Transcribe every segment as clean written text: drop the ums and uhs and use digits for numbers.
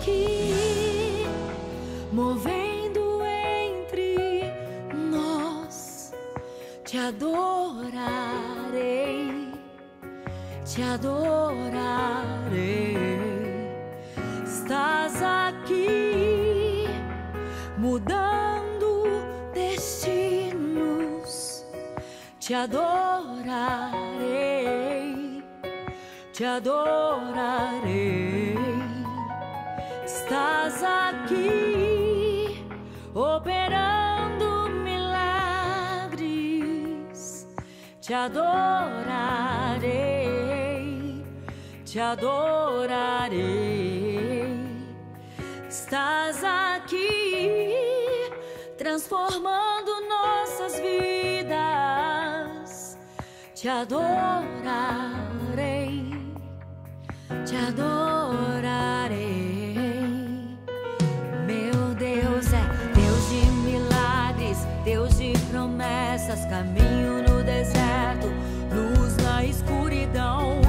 aqui, movendo entre nós. Te adorarei, te adorarei. Estás aqui, mudando destinos. Te adorarei, te adorarei. Estás aqui, operando milagres. Te adorarei, te adorarei. Estás aqui, transformando nossas vidas. Te adorarei, te adorarei. Meu Deus é Deus de milagres, Deus de promessas, caminho no deserto, luz na escuridão.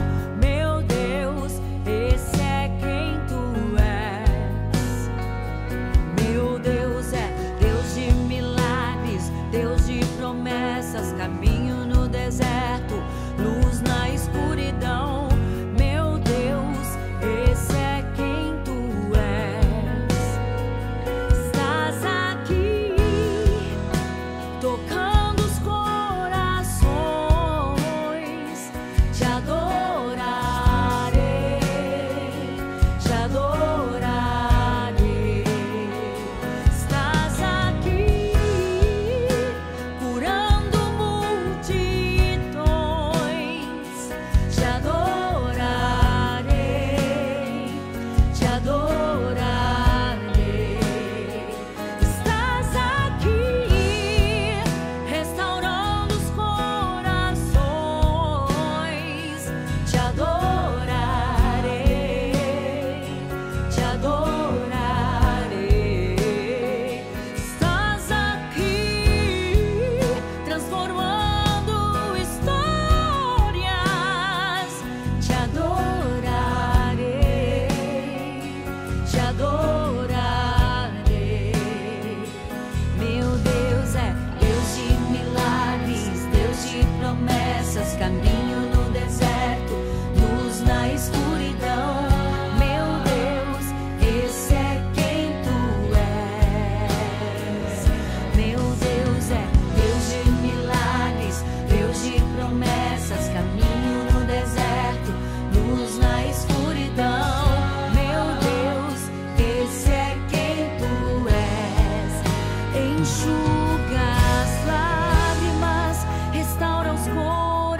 Meu Deus, esse é quem tu és. Meu Deus é Deus de milagres, Deus de promessas, caminho no deserto, luz na escuridão. Meu Deus, esse é quem tu és. Estás aqui, tocando os corações. Te adorarei, te adorarei. Estás aqui, curando multidões. Te adorarei, te adorarei. Estás aqui, restaurando os corações. Te adorarei, te adorarei. Estás aqui, transformando histórias. Te adorarei, te adorarei. Meu Deus é Deus de milagres, Deus de promessas, caminho no deserto, luz na escuridão. Meu Deus, esse é quem tu és. Meu Deus é Deus de milagres, Deus de promessas, caminho no deserto, luz na escuridão. Meu Deus, esse é quem tu és. Enxuga as lágrimas, restaura os corações.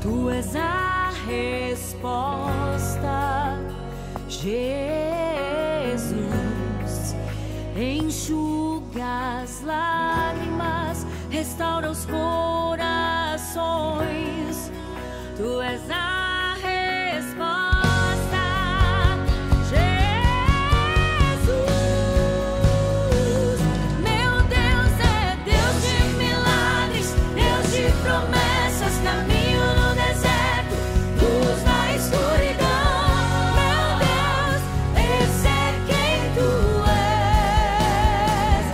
Tu és a resposta, Jesus. Enxuga as lágrimas, restaura os corações. Tu és a resposta, Jesus. Meu Deus é Deus de milagres, Deus de promessas, caminho no deserto, luz na escuridão. Meu Deus, esse é quem tu és.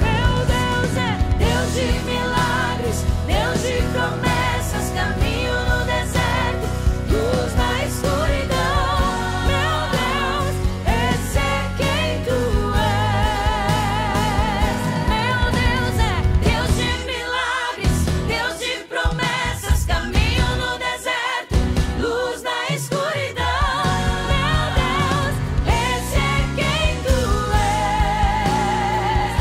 Meu Deus é Deus de milagres, Deus de promessas, caminho no deserto, luz na escuridão. Meu Deus, esse é quem tu és. Meu Deus é Deus de milagres, Deus de promessas, caminho no deserto, luz na escuridão. Meu Deus, esse é quem tu és.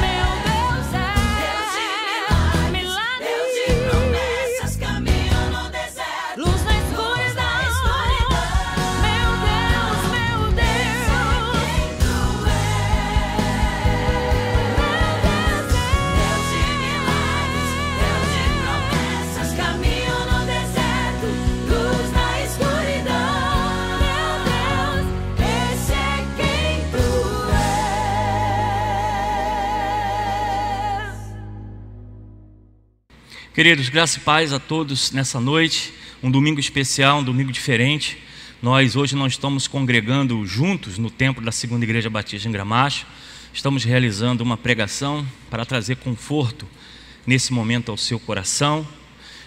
Meu Deus é Deus de milagres, Deus de promessas, caminho no deserto, luz na escuridão. Meu Deus, meu Deus, Deus de milagres, Deus de promessas, caminho no deserto, luz na escuridão. Meu Deus, esse é quem tu és. Queridos, graça e paz a todos nessa noite, um domingo especial, um domingo diferente, Nós hoje não estamos congregando juntos no templo da Segunda Igreja Batista em Gramacho. Estamos realizando uma pregação para trazer conforto nesse momento ao seu coração.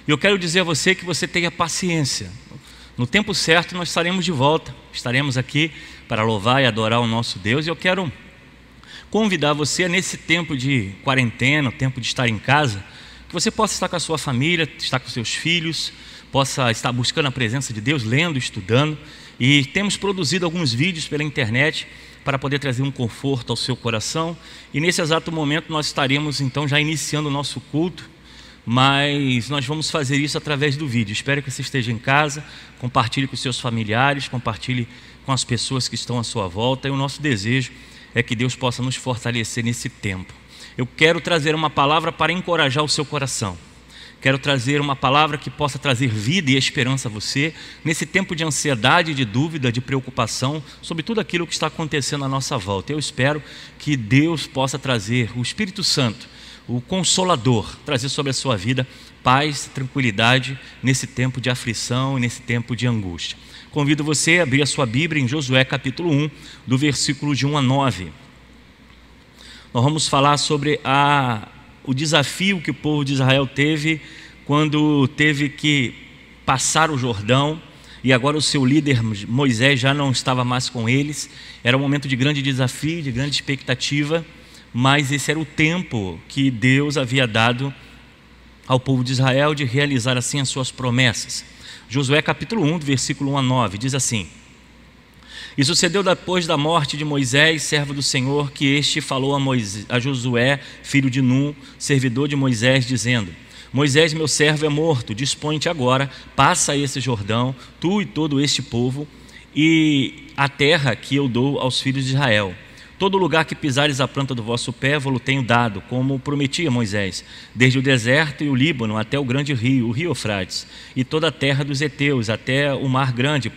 E eu quero dizer a você que você tenha paciência. No tempo certo nós estaremos de volta. Estaremos aqui para louvar e adorar o nosso Deus. E eu quero convidar você nesse tempo de quarentena, tempo de estar em casa, que você possa estar com a sua família, estar com seus filhos, possa estar buscando a presença de Deus, lendo, estudando. E temos produzido alguns vídeos pela internet para poder trazer um conforto ao seu coração. E nesse exato momento nós estaremos então já iniciando o nosso culto, mas nós vamos fazer isso através do vídeo. Espero que você esteja em casa, compartilhe com seus familiares, compartilhe com as pessoas que estão à sua volta. E o nosso desejo é que Deus possa nos fortalecer nesse tempo. Eu quero trazer uma palavra para encorajar o seu coração. Quero trazer uma palavra que possa trazer vida e esperança a você nesse tempo de ansiedade, de dúvida, de preocupação sobre tudo aquilo que está acontecendo à nossa volta. Eu espero que Deus possa trazer o Espírito Santo, o Consolador, trazer sobre a sua vida paz, tranquilidade nesse tempo de aflição e nesse tempo de angústia. Convido você a abrir a sua Bíblia em Josué capítulo 1, do versículo de 1 a 9. Nós vamos falar sobre o desafio que o povo de Israel teve quando teve que passar o Jordão, e agora o seu líder Moisés já não estava mais com eles. Era um momento de grande desafio, de grande expectativa, mas esse era o tempo que Deus havia dado ao povo de Israel de realizar assim as suas promessas. Josué capítulo 1, do versículo 1 a 9, diz assim: E sucedeu depois da morte de Moisés, servo do Senhor, que este falou a Josué, filho de Nun, servidor de Moisés, dizendo: Moisés, meu servo, é morto, dispõe-te agora, passa esse Jordão, tu e todo este povo, e a terra que eu dou aos filhos de Israel. Todo lugar que pisares a planta do vosso pé, vou-lo tenho dado, como prometia Moisés, desde o deserto e o Líbano até o grande rio, o rio Eufrates, e toda a terra dos heteus, até o mar grande,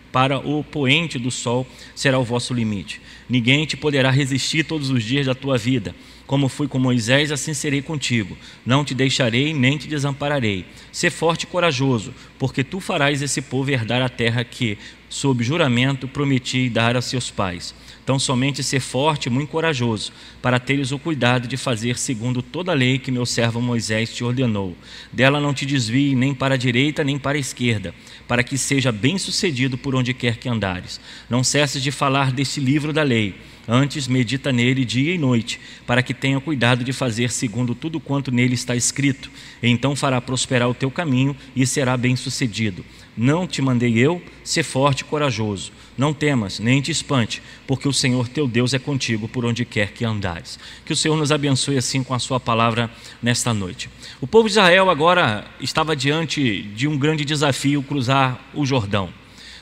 para o poente do sol será o vosso limite. Ninguém te poderá resistir todos os dias da tua vida. Como fui com Moisés, assim serei contigo. Não te deixarei, nem te desampararei. Sê forte e corajoso, porque tu farás esse povo herdar a terra que, sob juramento, prometi dar a seus pais. Então somente ser forte e muito corajoso, para teres o cuidado de fazer segundo toda a lei que meu servo Moisés te ordenou. Dela não te desvie nem para a direita nem para a esquerda, para que seja bem sucedido por onde quer que andares. Não cesses de falar deste livro da lei, antes medita nele dia e noite, para que tenha cuidado de fazer segundo tudo quanto nele está escrito. Então fará prosperar o teu caminho e será bem sucedido. Não te mandei eu? Sê forte e corajoso. Não temas, nem te espante, porque o Senhor teu Deus é contigo por onde quer que andares. Que o Senhor nos abençoe assim com a sua palavra nesta noite. O povo de Israel agora estava diante de um grande desafio: cruzar o Jordão.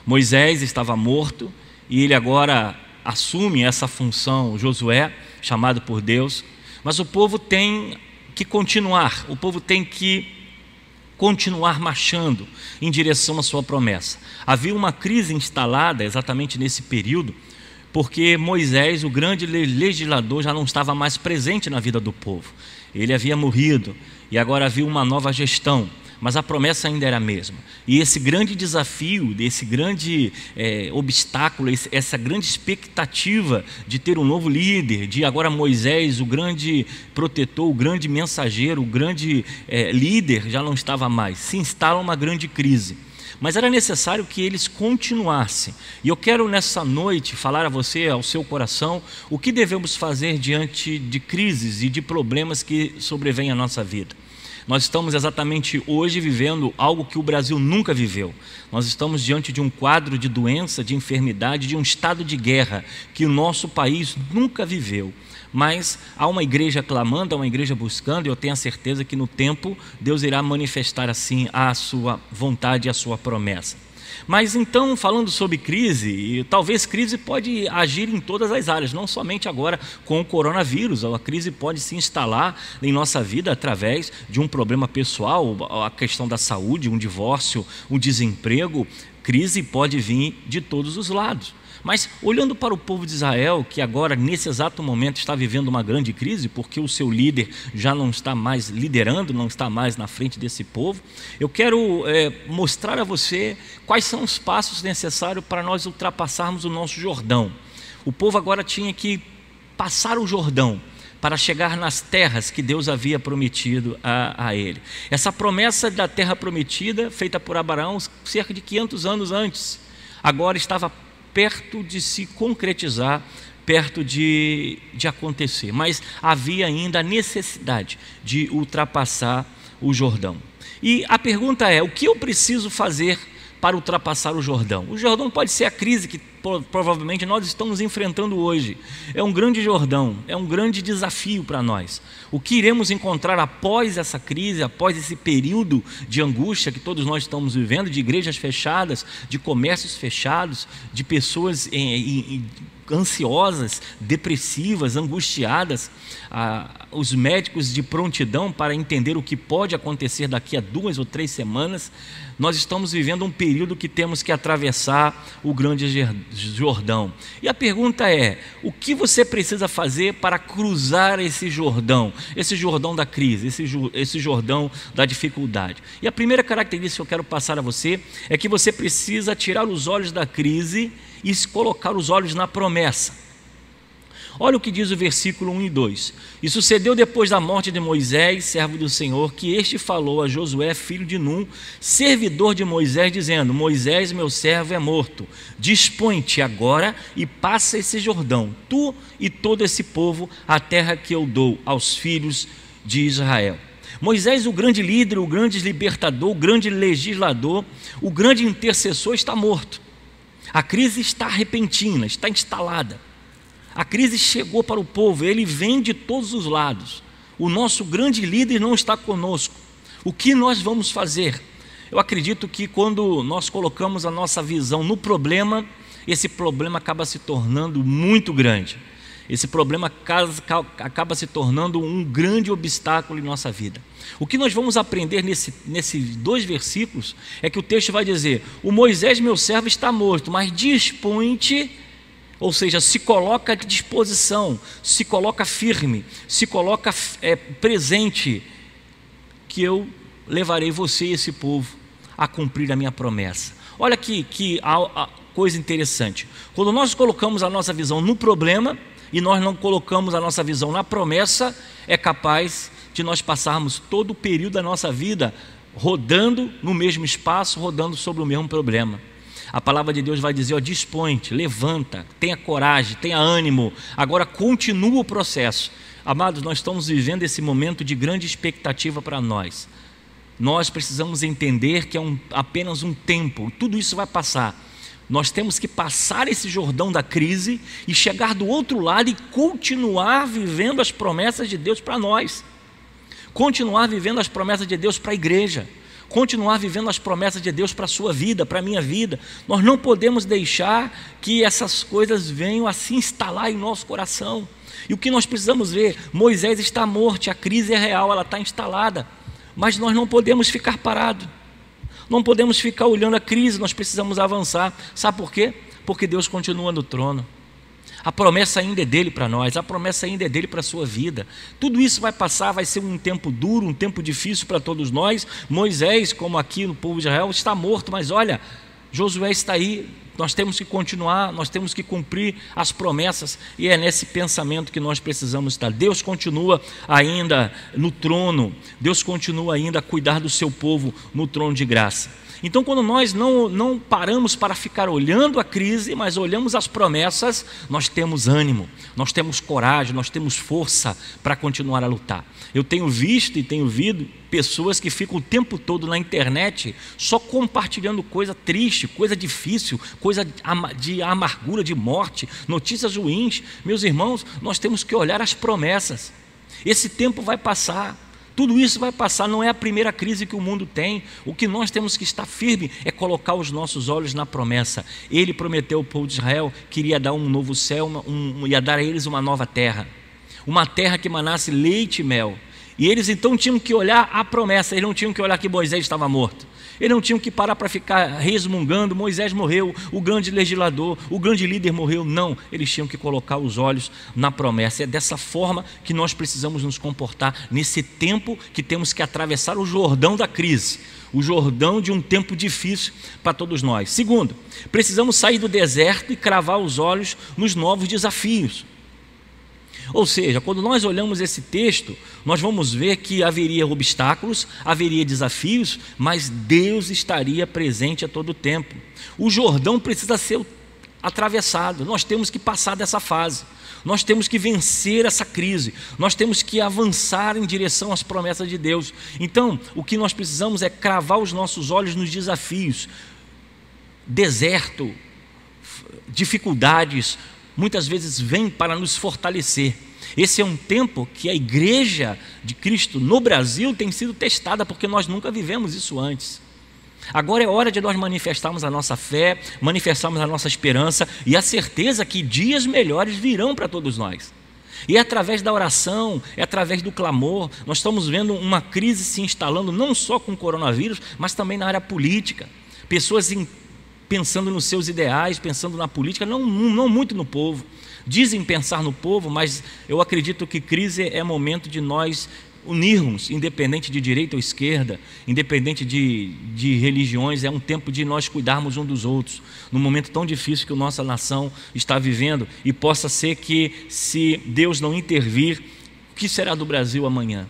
Moisés estava morto e ele agora assume essa função, Josué, chamado por Deus. Mas o povo tem que continuar, o povo tem que continuar marchando em direção à sua promessa. Havia uma crise instalada exatamente nesse período, porque Moisés, o grande legislador, já não estava mais presente na vida do povo. Ele havia morrido e agora havia uma nova gestão, mas a promessa ainda era a mesma. E esse grande desafio, esse grande obstáculo, essa grande expectativa de ter um novo líder, de agora Moisés, o grande protetor, o grande mensageiro, o grande líder, já não estava mais. Se instala uma grande crise. Mas era necessário que eles continuassem. E eu quero nessa noite falar a você, ao seu coração, o que devemos fazer diante de crises e de problemas que sobrevêm à nossa vida. Nós estamos exatamente hoje vivendo algo que o Brasil nunca viveu. Nós estamos diante de um quadro de doença, de enfermidade, de um estado de guerra que o nosso país nunca viveu. Mas há uma igreja clamando, há uma igreja buscando, e eu tenho a certeza que no tempo Deus irá manifestar assim a sua vontade e a sua promessa. Mas então, falando sobre crise, e talvez crise pode agir em todas as áreas, não somente agora com o coronavírus. A crise pode se instalar em nossa vida através de um problema pessoal, a questão da saúde, um divórcio, um desemprego. Crise pode vir de todos os lados. Mas olhando para o povo de Israel, que agora nesse exato momento está vivendo uma grande crise, porque o seu líder já não está mais liderando, não está mais na frente desse povo, eu quero mostrar a você quais são os passos necessários para nós ultrapassarmos o nosso Jordão. O povo agora tinha que passar o Jordão para chegar nas terras que Deus havia prometido a ele. Essa promessa da terra prometida, feita por Abraão cerca de 500 anos antes, agora estava perto de se concretizar, perto de acontecer, mas havia ainda a necessidade de ultrapassar o Jordão. E a pergunta é: o que eu preciso fazer para ultrapassar o Jordão? O Jordão pode ser a crise que provavelmente nós estamos enfrentando hoje. É um grande Jordão, é um grande desafio para nós. O que iremos encontrar após essa crise, após esse período de angústia que todos nós estamos vivendo, de igrejas fechadas, de comércios fechados, de pessoas ansiosas, depressivas, angustiadas, os médicos de prontidão para entender o que pode acontecer daqui a 2 ou 3 semanas. Nós estamos vivendo um período que temos que atravessar o grande Jordão. E a pergunta é: o que você precisa fazer para cruzar esse Jordão da crise, esse Jordão da dificuldade? E a primeira característica que eu quero passar a você é que você precisa tirar os olhos da crise e colocar os olhos na promessa. Olha o que diz o versículo 1 e 2. E sucedeu depois da morte de Moisés, servo do Senhor, que este falou a Josué, filho de Num, servidor de Moisés, dizendo: Moisés, meu servo, é morto. Dispõe-te agora e passa esse Jordão, tu e todo esse povo, a terra que eu dou aos filhos de Israel. Moisés, o grande líder, o grande libertador, o grande legislador, o grande intercessor, está morto. A crise está repentina, está instalada. A crise chegou para o povo, ele vem de todos os lados. O nosso grande líder não está conosco. O que nós vamos fazer? Eu acredito que quando nós colocamos a nossa visão no problema, esse problema acaba se tornando muito grande. Esse problema acaba se tornando um grande obstáculo em nossa vida. O que nós vamos aprender nesses 2 versículos é que o texto vai dizer: o Moisés, meu servo, está morto, mas dispõe-te. Ou seja, se coloca à disposição, se coloca firme, se coloca presente, que eu levarei você e esse povo a cumprir a minha promessa. Olha que coisa interessante. Quando nós colocamos a nossa visão no problema e nós não colocamos a nossa visão na promessa, é capaz de nós passarmos todo o período da nossa vida rodando no mesmo espaço, rodando sobre o mesmo problema. A palavra de Deus vai dizer: dispõe-te, levanta, tenha coragem, tenha ânimo, agora continua o processo. Amados, nós estamos vivendo esse momento de grande expectativa para nós. Nós precisamos entender que é apenas um tempo, tudo isso vai passar. Nós temos que passar esse Jordão da crise e chegar do outro lado e continuar vivendo as promessas de Deus para nós. Continuar vivendo as promessas de Deus para a igreja. Continuar vivendo as promessas de Deus para a sua vida, para a minha vida. Nós não podemos deixar que essas coisas venham a se instalar em nosso coração. E o que nós precisamos ver? Moisés está morto, a crise é real, ela está instalada. Mas nós não podemos ficar parados. Não podemos ficar olhando a crise, nós precisamos avançar. Sabe por quê? Porque Deus continua no trono. A promessa ainda é dele para nós, a promessa ainda é dele para a sua vida. Tudo isso vai passar, vai ser um tempo duro, um tempo difícil para todos nós. Moisés, como aqui no povo de Israel, está morto, mas olha, Josué está aí. Nós temos que continuar, nós temos que cumprir as promessas, e é nesse pensamento que nós precisamos estar. Deus continua ainda no trono, Deus continua ainda a cuidar do seu povo no trono de graça. Então, quando nós não paramos para ficar olhando a crise, mas olhamos as promessas, nós temos ânimo, nós temos coragem, nós temos força para continuar a lutar. Eu tenho visto e tenho ouvido pessoas que ficam o tempo todo na internet só compartilhando coisa triste, coisa difícil, coisa de amargura, de morte, notícias ruins. Meus irmãos, nós temos que olhar as promessas. Esse tempo vai passar. Tudo isso vai passar, não é a primeira crise que o mundo tem. O que nós temos que estar firme é colocar os nossos olhos na promessa. Ele prometeu ao povo de Israel que iria dar um novo céu, ia dar a eles uma nova terra. Uma terra que manasse leite e mel. E eles então tinham que olhar a promessa, eles não tinham que olhar que Moisés estava morto. Eles não tinham que parar para ficar resmungando, Moisés morreu, o grande legislador, o grande líder morreu. Não, eles tinham que colocar os olhos na promessa. É dessa forma que nós precisamos nos comportar nesse tempo que temos que atravessar o Jordão da crise, o Jordão de um tempo difícil para todos nós. Segundo, precisamos sair do deserto e cravar os olhos nos novos desafios. Ou seja, quando nós olhamos esse texto, nós vamos ver que haveria obstáculos, haveria desafios, mas Deus estaria presente a todo tempo. O Jordão precisa ser atravessado, nós temos que passar dessa fase, nós temos que vencer essa crise, nós temos que avançar em direção às promessas de Deus. Então, o que nós precisamos é cravar os nossos olhos nos desafios. Deserto, dificuldades, muitas vezes vem para nos fortalecer. Esse é um tempo que a igreja de Cristo no Brasil tem sido testada, porque nós nunca vivemos isso antes. Agora é hora de nós manifestarmos a nossa fé, manifestarmos a nossa esperança e a certeza que dias melhores virão para todos nós. E é através da oração, é através do clamor. Nós estamos vendo uma crise se instalando, não só com o coronavírus, mas também na área política. Pessoas pensando nos seus ideais, pensando na política, não muito no povo. Dizem pensar no povo, mas eu acredito que crise é momento de nós unirmos, independente de direita ou esquerda, independente de religiões. É um tempo de nós cuidarmos um dos outros, num momento tão difícil que a nossa nação está vivendo. E possa ser que, se Deus não intervir, o que será do Brasil amanhã?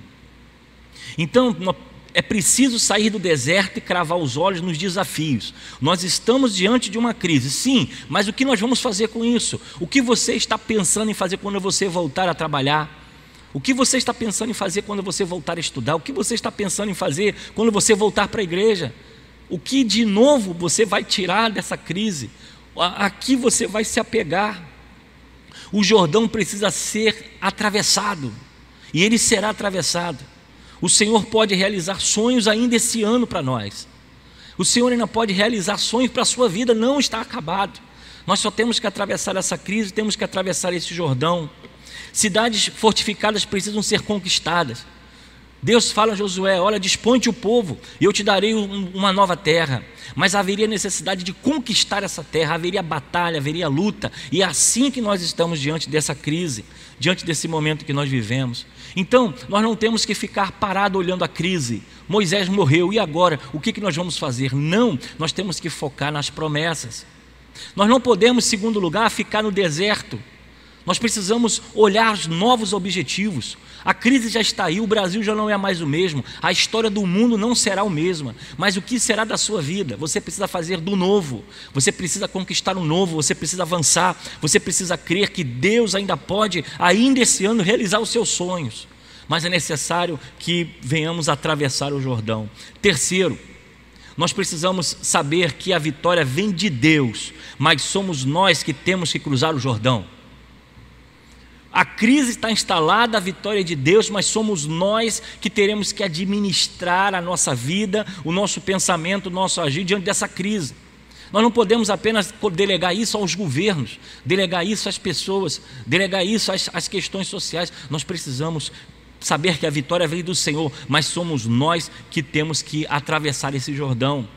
Então, é preciso sair do deserto e cravar os olhos nos desafios. Nós estamos diante de uma crise, sim, mas o que nós vamos fazer com isso? O que você está pensando em fazer quando você voltar a trabalhar? O que você está pensando em fazer quando você voltar a estudar? O que você está pensando em fazer quando você voltar para a igreja? O que de novo você vai tirar dessa crise? A que você vai se apegar? O Jordão precisa ser atravessado, e ele será atravessado. O Senhor pode realizar sonhos ainda esse ano para nós. O Senhor ainda pode realizar sonhos para a sua vida, não está acabado. Nós só temos que atravessar essa crise, temos que atravessar esse Jordão. Cidades fortificadas precisam ser conquistadas. Deus fala a Josué: olha, dispõe-te o povo, e eu te darei uma nova terra. Mas haveria necessidade de conquistar essa terra, haveria batalha, haveria luta. E é assim que nós estamos diante dessa crise, diante desse momento que nós vivemos. Então, nós não temos que ficar parado olhando a crise. Moisés morreu, e agora? O que nós vamos fazer? Não, nós temos que focar nas promessas. Nós não podemos, em segundo lugar, ficar no deserto. Nós precisamos olhar os novos objetivos. A crise já está aí, o Brasil já não é mais o mesmo, a história do mundo não será o mesmo, mas o que será da sua vida? Você precisa fazer do novo, você precisa conquistar o novo, você precisa avançar, você precisa crer que Deus ainda pode, ainda esse ano, realizar os seus sonhos, mas é necessário que venhamos atravessar o Jordão. Terceiro, nós precisamos saber que a vitória vem de Deus, mas somos nós que temos que cruzar o Jordão. A crise está instalada, a vitória é de Deus, mas somos nós que teremos que administrar a nossa vida, o nosso pensamento, o nosso agir diante dessa crise. Nós não podemos apenas delegar isso aos governos, delegar isso às pessoas, delegar isso às questões sociais. Nós precisamos saber que a vitória vem do Senhor, mas somos nós que temos que atravessar esse Jordão.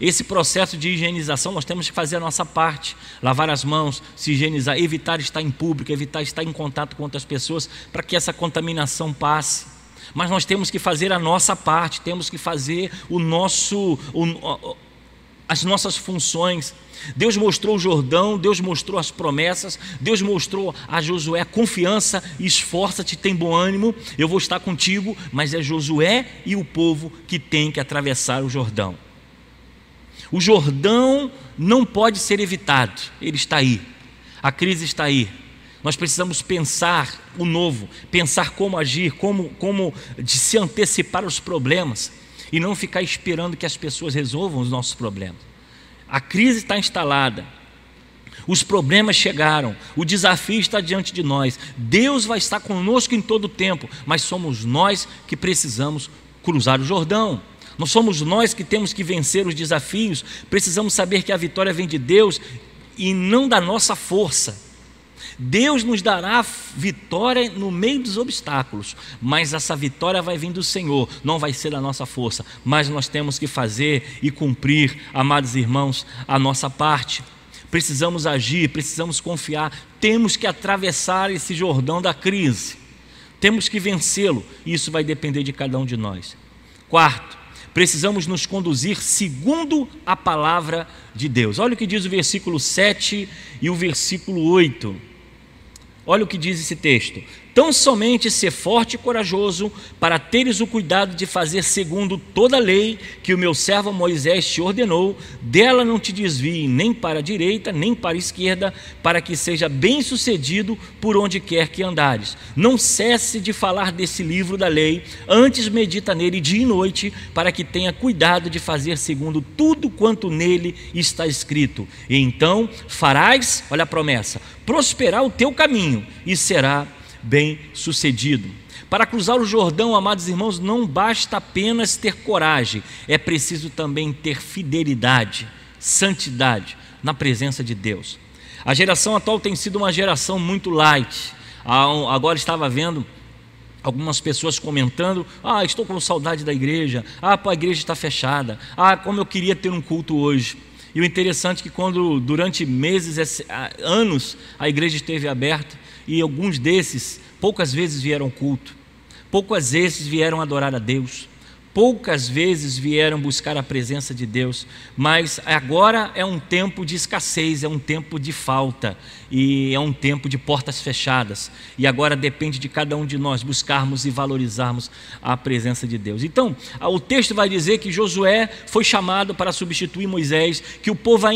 Esse processo de higienização, nós temos que fazer a nossa parte, lavar as mãos, se higienizar, evitar estar em público, evitar estar em contato com outras pessoas, para que essa contaminação passe. Mas nós temos que fazer a nossa parte, temos que fazer as nossas funções. Deus mostrou o Jordão, Deus mostrou as promessas, Deus mostrou a Josué a confiança: esforça-te, tem bom ânimo, eu vou estar contigo. Mas é Josué e o povo que tem que atravessar o Jordão. O Jordão não pode ser evitado, ele está aí, a crise está aí. Nós precisamos pensar o novo, pensar como agir, como de se antecipar aos problemas e não ficar esperando que as pessoas resolvam os nossos problemas. A crise está instalada, os problemas chegaram, o desafio está diante de nós. Deus vai estar conosco em todo o tempo, mas somos nós que precisamos cruzar o Jordão. Não somos nós que temos que vencer os desafios. Precisamos saber que a vitória vem de Deus e não da nossa força. Deus nos dará vitória no meio dos obstáculos, mas essa vitória vai vir do Senhor, não vai ser da nossa força, mas nós temos que fazer e cumprir, amados irmãos, a nossa parte. Precisamos agir, precisamos confiar, temos que atravessar esse Jordão da crise, temos que vencê-lo, e isso vai depender de cada um de nós. Quarto, precisamos nos conduzir segundo a palavra de Deus. Olha o que diz o versículo 7 e o versículo 8. Olha o que diz esse texto: tão somente ser forte e corajoso, para teres o cuidado de fazer segundo toda a lei que o meu servo Moisés te ordenou, dela não te desvie nem para a direita, nem para a esquerda, para que seja bem sucedido por onde quer que andares. Não cesse de falar desse livro da lei, antes medita nele dia e noite, para que tenha cuidado de fazer segundo tudo quanto nele está escrito. E então farás, olha a promessa, prosperar o teu caminho e será bem sucedido. Para cruzar o Jordão, amados irmãos, não basta apenas ter coragem, é preciso também ter fidelidade, santidade na presença de Deus. A geração atual tem sido uma geração muito light. Agora estava vendo algumas pessoas comentando: estou com saudade da igreja, a igreja está fechada, como eu queria ter um culto hoje. E o interessante é que quando durante meses, anos, a igreja esteve aberta, e alguns desses poucas vezes vieram ao culto, poucas vezes vieram adorar a Deus, poucas vezes vieram buscar a presença de Deus, mas agora é um tempo de escassez, é um tempo de falta, e é um tempo de portas fechadas, e agora depende de cada um de nós buscarmos e valorizarmos a presença de Deus. Então, o texto vai dizer que Josué foi chamado para substituir Moisés, que o povo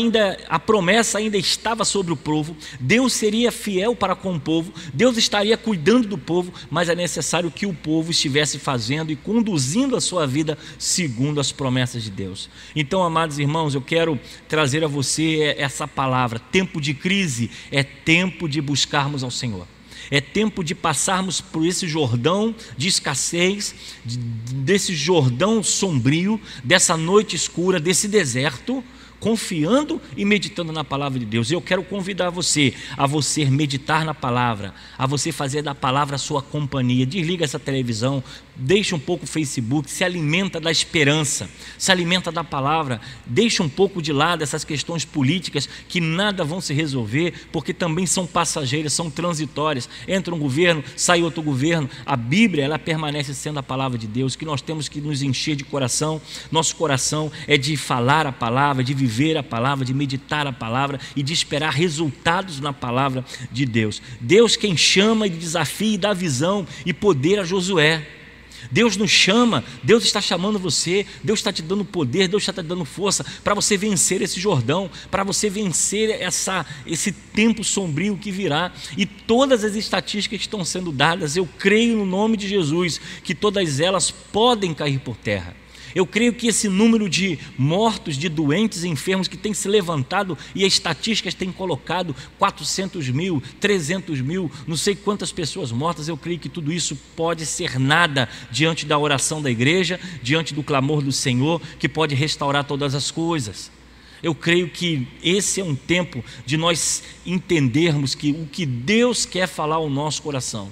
a promessa ainda estava sobre o povo, Deus seria fiel para com o povo, Deus estaria cuidando do povo, mas é necessário que o povo estivesse fazendo e conduzindo a sua vida segundo as promessas de Deus. Então, amados irmãos, eu quero trazer a você essa palavra: tempo de crise é tempo de buscarmos ao Senhor, é tempo de passarmos por esse Jordão de escassez, desse Jordão sombrio, dessa noite escura, desse deserto, confiando e meditando na palavra de Deus. Eu quero convidar você a você meditar na palavra, a você fazer da palavra a sua companhia. Desliga essa televisão, deixa um pouco o Facebook, se alimenta da esperança, se alimenta da palavra, deixa um pouco de lado essas questões políticas que nada vão se resolver, porque também são passageiras, são transitórias. Entra um governo, sai outro governo. A Bíblia, ela permanece sendo a palavra de Deus, que nós temos que nos encher de coração. Nosso coração é de falar a palavra, de viver a palavra, de meditar a palavra e de esperar resultados na palavra de Deus. Deus quem chama e desafia e dá visão e poder a Josué. Deus nos chama, Deus está chamando você, Deus está te dando poder, Deus está te dando força para você vencer esse Jordão, para você vencer esse tempo sombrio que virá. E todas as estatísticas que estão sendo dadas, eu creio no nome de Jesus que todas elas podem cair por terra. Eu creio que esse número de mortos, de doentes, enfermos que tem se levantado, e as estatísticas têm colocado 400 mil, 300 mil, não sei quantas pessoas mortas, eu creio que tudo isso pode ser nada diante da oração da igreja, diante do clamor do Senhor, que pode restaurar todas as coisas. Eu creio que esse é um tempo de nós entendermos que o que Deus quer falar ao nosso coração.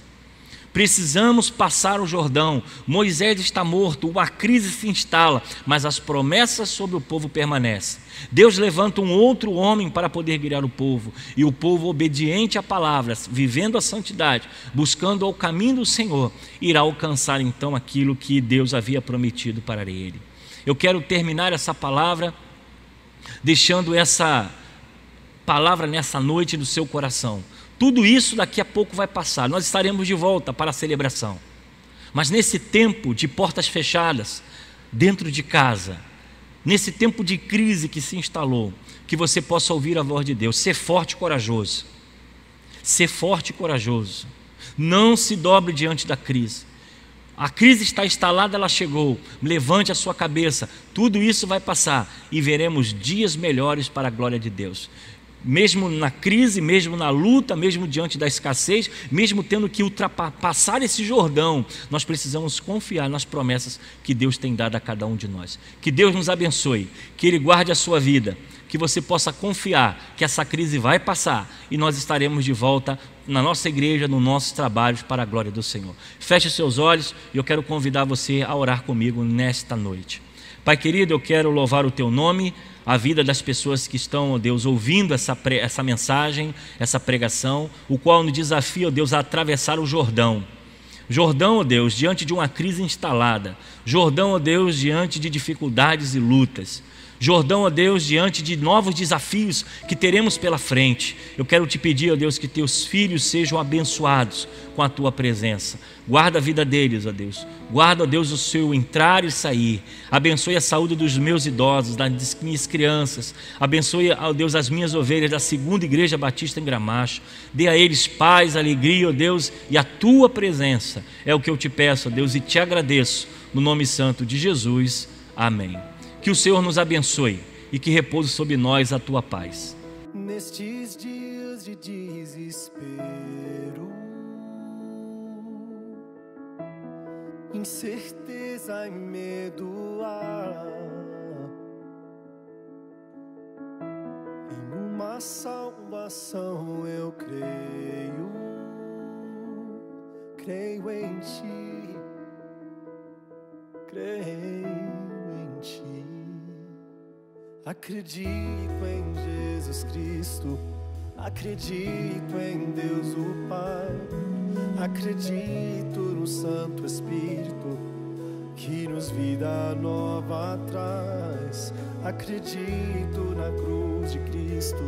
Precisamos passar o Jordão. Moisés está morto, uma crise se instala, mas as promessas sobre o povo permanecem. Deus levanta um outro homem para poder guiar o povo, e o povo obediente à palavra, vivendo a santidade, buscando o caminho do Senhor, irá alcançar então aquilo que Deus havia prometido para ele. Eu quero terminar essa palavra deixando essa palavra nessa noite no seu coração. Tudo isso daqui a pouco vai passar, nós estaremos de volta para a celebração, mas nesse tempo de portas fechadas, dentro de casa, nesse tempo de crise que se instalou, que você possa ouvir a voz de Deus. Ser forte e corajoso, ser forte e corajoso, não se dobre diante da crise. A crise está instalada, ela chegou, levante a sua cabeça, tudo isso vai passar e veremos dias melhores para a glória de Deus. mesmo na crise, mesmo na luta, mesmo diante da escassez, mesmo tendo que ultrapassar esse Jordão, nós precisamos confiar nas promessas que Deus tem dado a cada um de nós. Que Deus nos abençoe, que Ele guarde a sua vida, que você possa confiar que essa crise vai passar e nós estaremos de volta na nossa igreja, nos nossos trabalhos, para a glória do Senhor. Feche seus olhos e eu quero convidar você a orar comigo nesta noite. Pai querido, eu quero louvar o Teu nome, a vida das pessoas que estão, ó Deus, ouvindo essa mensagem, essa pregação, o qual nos desafia, ó Deus, a atravessar o Jordão. Jordão, ó Deus, diante de uma crise instalada. Jordão, ó Deus, diante de dificuldades e lutas. Jordão, ó Deus, diante de novos desafios que teremos pela frente. Eu quero te pedir, ó Deus, que teus filhos sejam abençoados com a tua presença. Guarda a vida deles, ó Deus. Guarda, ó Deus, o seu entrar e sair. Abençoe a saúde dos meus idosos, das minhas crianças. Abençoe, ó Deus, as minhas ovelhas da Segunda Igreja Batista em Gramacho. Dê a eles paz, alegria, ó Deus, e a tua presença. É o que eu te peço, ó Deus, e te agradeço. No nome santo de Jesus. Amém. Que o Senhor nos abençoe e que repouse sobre nós a tua paz. Nestes dias de desespero, incerteza e medo há, em uma salvação eu creio em ti, creio em ti. Acredito em Jesus Cristo, acredito em Deus o Pai, acredito no Santo Espírito que nos vida nova traz. Acredito na cruz de Cristo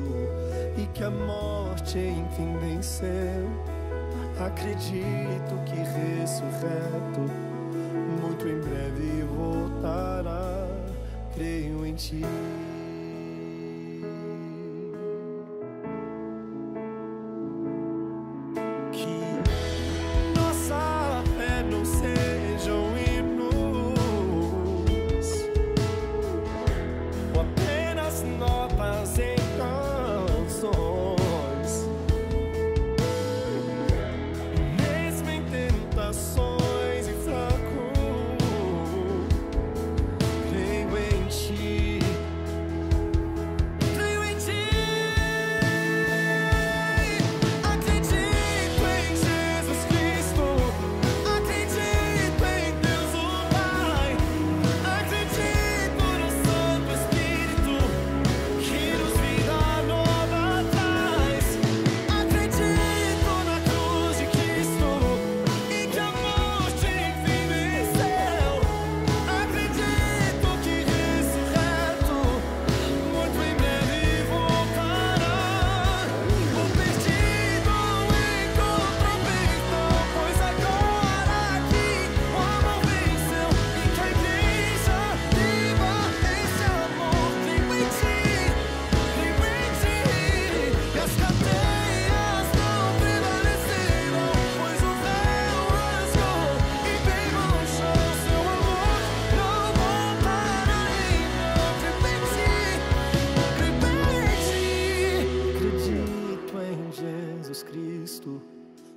e que a morte enfim venceu. Acredito que ressurreto muito em breve voltará. Creio em ti.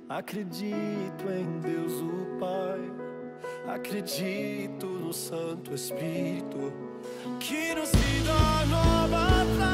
Acredito em Deus o Pai, acredito no Santo Espírito que nos vida nova traz.